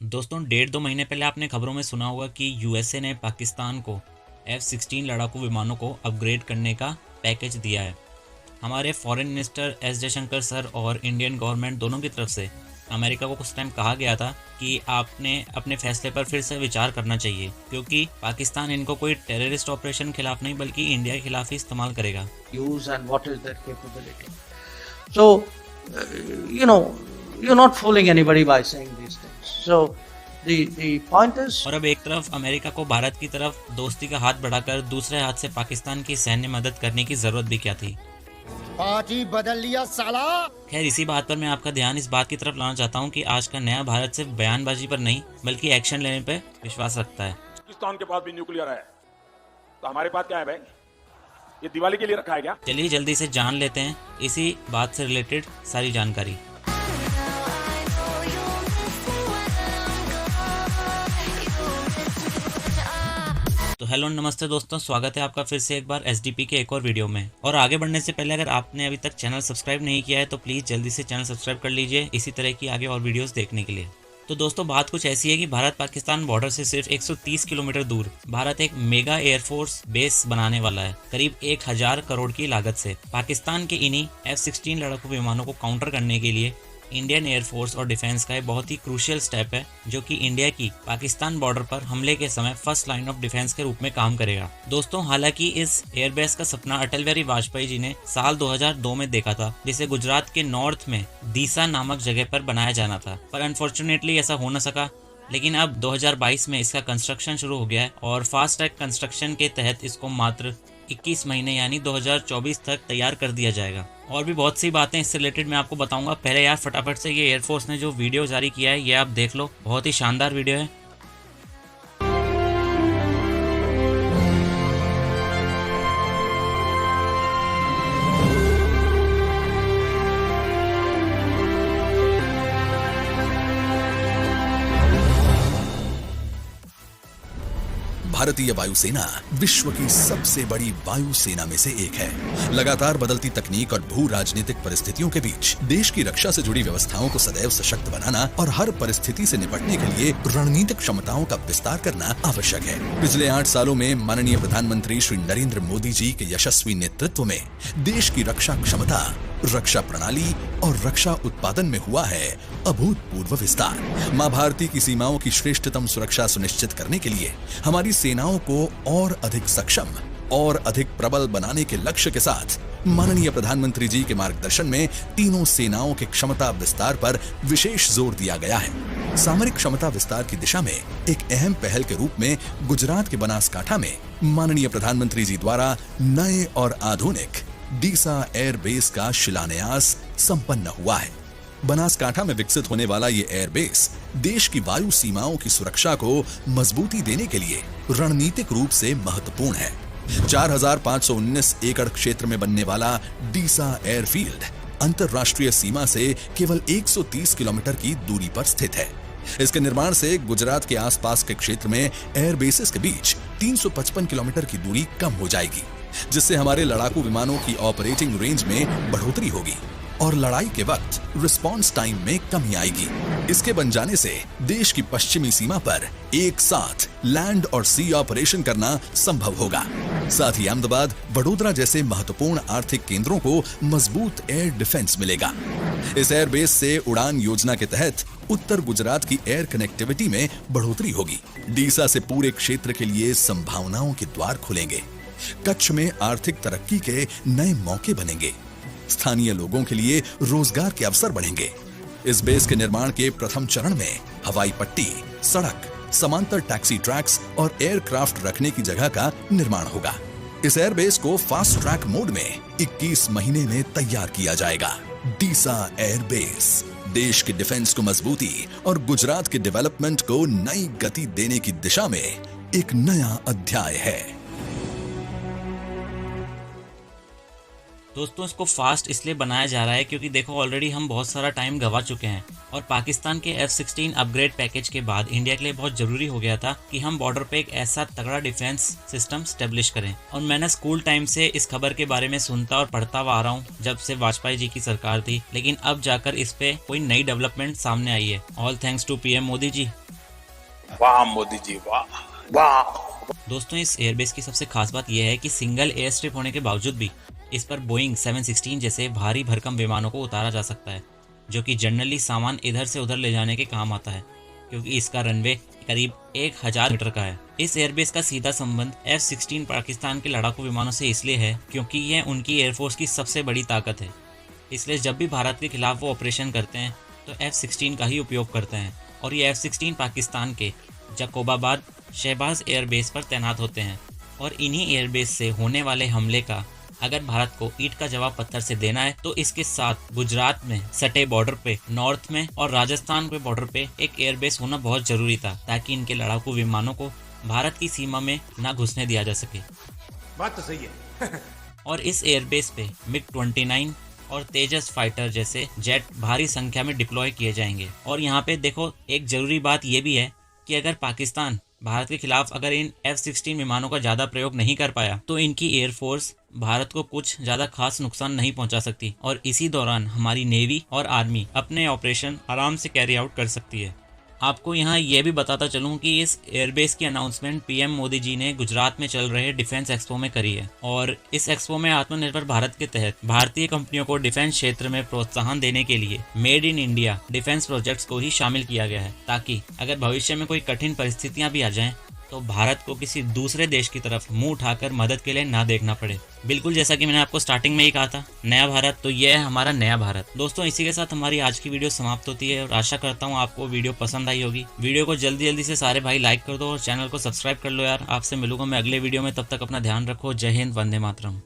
दोस्तों 1.5-2 महीने पहले आपने खबरों में सुना होगा कि यूएसए ने पाकिस्तान को F-16 लड़ाकू विमानों को अपग्रेड करने का पैकेज दिया है। हमारे foreign minister S Jaishankar sir और इंडियन गवर्नमेंट दोनों की तरफ से अमेरिका को कुछ टाइम कहा गया था कि आपने अपने फैसले पर फिर से विचार करना चाहिए, क्योंकि पाकिस्तान इनको कोई टेररिस्ट ऑपरेशन खिलाफ नहीं बल्कि इंडिया के खिलाफ ही इस्तेमाल करेगा। use and what is their capability. So, you're not fooling anybody by saying these things. So, the point is, और अब एक तरफ अमेरिका को भारत की तरफ दोस्ती का हाथ बढ़ाकर दूसरे हाथ से पाकिस्तान की सैन्य मदद करने की जरूरत भी क्या थी। पार्टी बदल लिया साला। खैर, इसी बात पर मैं आपका ध्यान इस बात की तरफ लाना चाहता हूँ कि आज का नया भारत सिर्फ बयानबाजी पर नहीं बल्कि एक्शन लेने पर विश्वास रखता है। पाकिस्तान के पास भी न्यूक्लियर है, तो हमारे पास क्या है भाई? ये दिवाली के लिए रखा है क्या? चलिए जल्दी से जान लेते हैं इसी बात से रिलेटेड सारी जानकारी। तो हेलो नमस्ते दोस्तों, स्वागत है आपका फिर से एक बार एसडीपी के एक और वीडियो में। और आगे बढ़ने से पहले अगर आपने अभी तक चैनल सब्सक्राइब नहीं किया है तो प्लीज़ जल्दी से चैनल सब्सक्राइब कर लीजिए इसी तरह की आगे और वीडियोस देखने के लिए। तो दोस्तों बात कुछ ऐसी है कि भारत पाकिस्तान बॉर्डर से सिर्फ 130 किलोमीटर दूर भारत एक मेगा एयरफोर्स बेस बनाने वाला है, करीब 1000 करोड़ की लागत से। पाकिस्तान के इन्हीं F-16 लड़ाकू विमानों को काउंटर करने के लिए इंडियन एयरफोर्स और डिफेंस का एक बहुत ही क्रूशियल स्टेप है, जो कि इंडिया की पाकिस्तान बॉर्डर पर हमले के समय फर्स्ट लाइन ऑफ डिफेंस के रूप में काम करेगा। दोस्तों हालांकि इस एयरबेस का सपना अटल बिहारी वाजपेयी जी ने साल 2002 में देखा था, जिसे गुजरात के नॉर्थ में दीसा नामक जगह पर बनाया जाना था, पर अनफॉर्चुनेटली ऐसा हो न सका। लेकिन अब 2022 में इसका कंस्ट्रक्शन शुरू हो गया है और फास्ट ट्रैक कंस्ट्रक्शन के तहत इसको मात्र 21 महीने यानी 2024 तक तैयार कर दिया जाएगा। और भी बहुत सी बातें इससे रिलेटेड मैं आपको बताऊंगा। पहले यार फटाफट से ये एयरफोर्स ने जो वीडियो जारी किया है ये आप देख लो, बहुत ही शानदार वीडियो है। भारतीय वायुसेना विश्व की सबसे बड़ी वायुसेना में से एक है। लगातार बदलती तकनीक और भू राजनीतिक परिस्थितियों के बीच देश की रक्षा से जुड़ी व्यवस्थाओं को सदैव सशक्त बनाना और हर परिस्थिति से निपटने के लिए रणनीतिक क्षमताओं का विस्तार करना आवश्यक है। पिछले 8 सालों में माननीय प्रधानमंत्री श्री नरेंद्र मोदी जी के यशस्वी नेतृत्व में देश की रक्षा क्षमता, रक्षा प्रणाली और रक्षा उत्पादन में हुआ है अभूतपूर्व विस्तार। मां भारती की सीमाओं की श्रेष्ठतम सुरक्षा सुनिश्चित करने के लिए हमारी सेनाओं को और अधिक सक्षम और अधिक प्रबल बनाने के लक्ष्य के साथ माननीय प्रधानमंत्री जी के मार्गदर्शन में तीनों सेनाओं के क्षमता विस्तार पर विशेष जोर दिया गया है। सामरिक क्षमता विस्तार की दिशा में एक अहम पहल के रूप में गुजरात के बनासकांठा में माननीय प्रधानमंत्री जी द्वारा नए और आधुनिक डीसा एयरबेस का शिलान्यास संपन्न हुआ है। बनासकांठा में विकसित होने वाला ये एयरबेस देश की वायु सीमाओं की सुरक्षा को मजबूती देने के लिए रणनीतिक रूप से महत्वपूर्ण है। 4519 एकड़ क्षेत्र में बनने वाला डीसा एयरफील्ड अंतरराष्ट्रीय सीमा से केवल 130 किलोमीटर की दूरी पर स्थित है। इसके निर्माण से गुजरात के आसपास के क्षेत्र में एयरबेसेस के बीच 355 किलोमीटर की दूरी कम हो जाएगी, जिससे हमारे लड़ाकू विमानों की ऑपरेटिंग रेंज में बढ़ोतरी होगी और लड़ाई के वक्त रिस्पॉन्स टाइम में कमी आएगी। इसके बन जाने से देश की पश्चिमी सीमा पर एक साथ लैंड और सी ऑपरेशन करना संभव होगा। साथ ही अहमदाबाद, वडोदरा जैसे महत्वपूर्ण आर्थिक केंद्रों को मजबूत एयर डिफेंस मिलेगा। इस एयरबेस से उड़ान योजना के तहत उत्तर गुजरात की एयर कनेक्टिविटी में बढ़ोतरी होगी। डीसा से पूरे क्षेत्र के लिए संभावनाओं के द्वार खुलेंगे। कच्छ में आर्थिक तरक्की के नए मौके बनेंगे। स्थानीय लोगों के लिए रोजगार के अवसर बढ़ेंगे। इस बेस के निर्माण के प्रथम चरण में हवाई पट्टी, सड़क, समांतर टैक्सी ट्रैक्स और एयरक्राफ्ट रखने की जगह का निर्माण होगा। इस एयरबेस को फास्ट ट्रैक मोड में 21 महीने में तैयार किया जाएगा। डीसा एयरबेस देश के डिफेंस को मजबूती और गुजरात के डेवलपमेंट को नई गति देने की दिशा में एक नया अध्याय है। दोस्तों इसको फास्ट इसलिए बनाया जा रहा है क्योंकि देखो ऑलरेडी हम बहुत सारा टाइम गवा चुके हैं और पाकिस्तान के F-16 अपग्रेड पैकेज के बाद इंडिया के लिए बहुत जरूरी हो गया था कि हम बॉर्डर पे एक ऐसा तगड़ा डिफेंस सिस्टम स्टेब्लिश करें। और मैंने स्कूल टाइम से इस खबर के बारे में सुनता और पढ़ता हुआ आ रहा हूँ जब से वाजपेयी जी की सरकार थी, लेकिन अब जाकर इस पे कोई नई डेवलपमेंट सामने आई है। All thanks to PM Modi ji. वाह मोदी जी वाह वाह। दोस्तों इस एयरबेस की सबसे खास बात यह है कि सिंगल एयर स्ट्रिप होने के बावजूद भी इस पर बोइंग 716 जैसे भारी भरकम विमानों को उतारा जा सकता है, जो कि जनरली सामान इधर से उधर ले जाने के काम आता है, क्योंकि इसका रनवे करीब 1000 मीटर का है। इस एयरबेस का सीधा संबंध F-16 पाकिस्तान के लड़ाकू विमानों से इसलिए है क्योंकि यह उनकी एयरफोर्स की सबसे बड़ी ताकत है। इसलिए जब भी भारत के खिलाफ वो ऑपरेशन करते हैं तो F-16 का ही उपयोग करते हैं, और ये F-16 पाकिस्तान के जकोबाबाद शहबाज एयरबेस पर तैनात होते हैं। और इन्हीं एयरबेस से होने वाले हमले का अगर भारत को ईंट का जवाब पत्थर से देना है तो इसके साथ गुजरात में सटे बॉर्डर पे, नॉर्थ में और राजस्थान के बॉर्डर पे एक एयरबेस होना बहुत जरूरी था, ताकि इनके लड़ाकू विमानों को भारत की सीमा में ना घुसने दिया जा सके। बात तो सही है। और इस एयरबेस पे MiG-29 और तेजस फाइटर जैसे जेट भारी संख्या में डिप्लॉय किए जाएंगे। और यहाँ पे देखो, एक जरूरी बात ये भी है कि अगर पाकिस्तान भारत के खिलाफ अगर इन F-16 विमानों का ज़्यादा प्रयोग नहीं कर पाया तो इनकी एयरफोर्स भारत को कुछ ज़्यादा खास नुकसान नहीं पहुंचा सकती, और इसी दौरान हमारी नेवी और आर्मी अपने ऑपरेशन आराम से कैरी आउट कर सकती है। आपको यहाँ ये भी बताता चलूँ कि इस एयरबेस की अनाउंसमेंट PM मोदी जी ने गुजरात में चल रहे डिफेंस एक्सपो में करी है, और इस एक्सपो में आत्मनिर्भर भारत के तहत भारतीय कंपनियों को डिफेंस क्षेत्र में प्रोत्साहन देने के लिए made in India defence projects को ही शामिल किया गया है, ताकि अगर भविष्य में कोई कठिन परिस्थितियां भी आ जाएं तो भारत को किसी दूसरे देश की तरफ मुंह उठाकर मदद के लिए ना देखना पड़े। बिल्कुल जैसा कि मैंने आपको स्टार्टिंग में ही कहा था, नया भारत, तो यह है हमारा नया भारत। दोस्तों इसी के साथ हमारी आज की वीडियो समाप्त होती है, और आशा करता हूँ आपको वीडियो पसंद आई होगी। वीडियो को जल्दी जल्दी से सारे भाई लाइक कर दो और चैनल को सब्सक्राइब कर लो यार। आपसे मिलूंगा मैं अगले वीडियो में, तब तक अपना ध्यान रखो। जय हिंद, वंदे मातरम।